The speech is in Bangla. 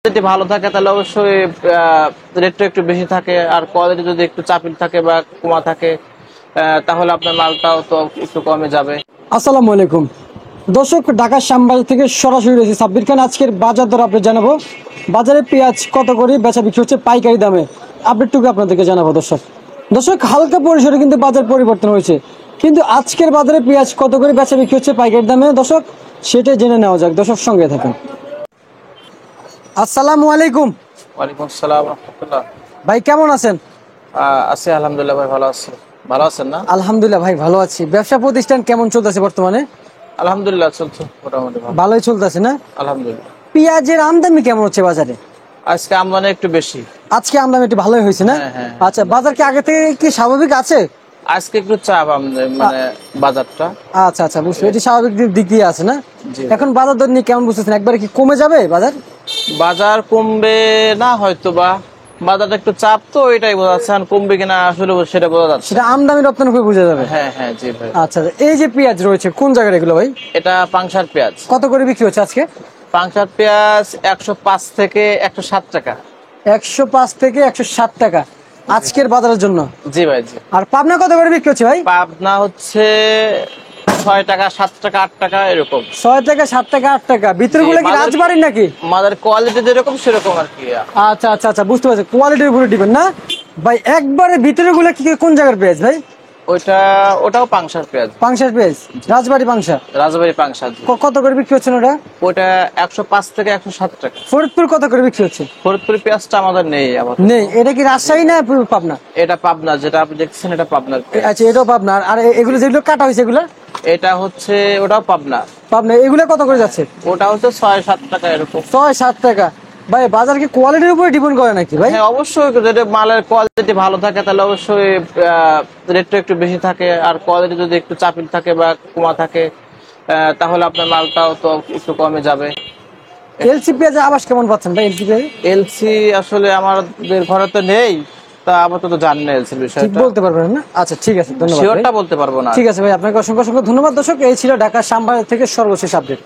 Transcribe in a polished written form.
যদি ভালো থাকে তাহলে অবশ্যই রেটটা একটু বেশি থাকে, আর কোয়ালিটি যদি একটু চাপিল থাকে বা কমা থাকে তাহলে আপনার মালটাও তো একটু কমে যাবে। আসসালামু আলাইকুম দর্শক, ঢাকার শ্যামবাজার থেকে সরাসরি রয়েছে সাব্বির খান। আজকের বাজার দর আপনি জানাবো। বাজারে পেঁয়াজ কত করে বেচা বিক্রি হচ্ছে পাইকারি দামে, আপডেটটুকু আপনাদেরকে জানাবো। দর্শক হালকা পরিসরে কিন্তু বাজার পরিবর্তন হয়েছে, কিন্তু আজকের বাজারে পেঁয়াজ কত করে বেচা বিক্রি হচ্ছে পাইকারি দামে দর্শক, সেটাই জেনে নেওয়া যাক। দর্শক সঙ্গে থাকুন। আসসালামু আলাইকুম। ওয়ালাইকুম আসসালাম রাহমাতুল্লাহ। ভাই কেমন আছেন? আছি আলহামদুলিল্লাহ ভাই, ভালো আছি। ভালো আছেন না? আলহামদুলিল্লাহ ভাই ভালো আছি। ব্যবসা প্রতিষ্ঠান কেমন চলতেছে বর্তমানে? আলহামদুলিল্লাহ চলছে মোটামুটি ভালো। ভালোই চলতেছে না? আলহামদুলিল্লাহ। পেঁয়াজের আমদানি কেমন হচ্ছে বাজারে? আজকে আমদানি একটু বেশি। আজকে আমদানি একটু ভালোই হয়েছে না? হ্যাঁ, হ্যাঁ। আচ্ছা, বাজার কি আগে থেকে কি স্বাভাবিক আছে? আজকে একটু চাপ মানে বাজারটা। আচ্ছা আচ্ছা, বুঝতে এটি স্বাভাবিক দিক দিয়ে আছে না? জি। এখন বাজার দর নিয়ে কেমন বুঝতেছেন? একবারে কি কমে যাবে বাজার? বাজার কমবে না হয়তো বা, বাজারটা একটু চাপ তো এটাই বোঝা যাচ্ছে, আর কমবে কিনা আসলে সেটা বোঝা যাচ্ছে। সেটা আমদানি রপ্তানি উপরে বোঝা যাবে। হ্যাঁ হ্যাঁ জি ভাই। আচ্ছা, এই যে পেঁয়াজ রয়েছে কোন জায়গার এগুলো ভাই? এটা পাংশার পেঁয়াজ। কত করে বিক্রি হচ্ছে আজকে? পাংশার পেঁয়াজ 105 থেকে 107 টাকা। 105 থেকে 107 টাকা আজকের বাজারের জন্য। জি ভাই জি। আর পাবনা কত করে বিক্রি হচ্ছে ভাই? পাবনা হচ্ছে 6 টাকা 7 টাকা 8 টাকা এরকম। 6 টাকা 7 টাকা 8 টাকা। ভিতরগুলো কি রাজবাড়ির নাকি? মাদার কোয়ালিটি যেরকম সেরকম আর কি। আচ্ছা আচ্ছা আচ্ছা, বুঝতে পারছি, কোয়ালিটির উপরে ডিপেন্ড না ভাই। একবারে ভিতরগুলো কি কোন জায়গার পেঁয়াজ ভাই? ওটাও পাংশার পেঁয়াজ। পাংশার পেঁয়াজ, রাজবাড়ি পাংশা। রাজবাড়ি পাংশা। কত করে বিক্রি হচ্ছে ওটা? ওটা 105 থেকে 107 টাকা। ফরিদপুর কত করে বিক্রি হচ্ছে? ফরিদপুর পেঁয়াজটা আমাদের নেই আবার। নেই? এটা কি রাজশাহী না পাবনা? এটা পাবনা, যেটা আপনি দেখছেন এটা পাবনার পেঁয়াজ। আচ্ছা, এটাও পাবনা। আর এগুলো যেগুলো কাটা হয়েছে এগুলো? এটা হচ্ছে ওটাও পাবনা। পাবনা। এগুলো কত করে যাচ্ছে? ওটা হচ্ছে 6-7 টাকা এরকম। 6-7 টাকা। ভাই বাজার কি কোয়ালিটির উপরে ডিপেন্ড করে নাকি ভাই? হ্যাঁ অবশ্যই, যদি মালের কোয়ালিটি ভালো থাকে তাহলে অবশ্যই রেটটা একটু বেশি থাকে, আর কোয়ালিটি যদি একটু চাপিল থাকে বা কমা থাকে তাহলে আপনার মালটাও তো একটু কমে যাবে। এলসি পেঁয়াজের আবাস কেমন পাচ্ছেন ভাই? এলসি পেঁয়াজ এলসি আসলে আমাদের ঘরে তো নেই, তা আপাতত জানি না এলসির ঠিক বিষয়টা। বলতে পারবেন না? আচ্ছা ঠিক আছে, ধন্যবাদ ভাই। শিওরটা বলতে পারবো না। ঠিক আছে ভাই, আপনাকে অসংখ্য অসংখ্য ধন্যবাদ। দর্শক এই ছিল ঢাকা শ্যামবাজার থেকে সর্বশেষ আপডেট।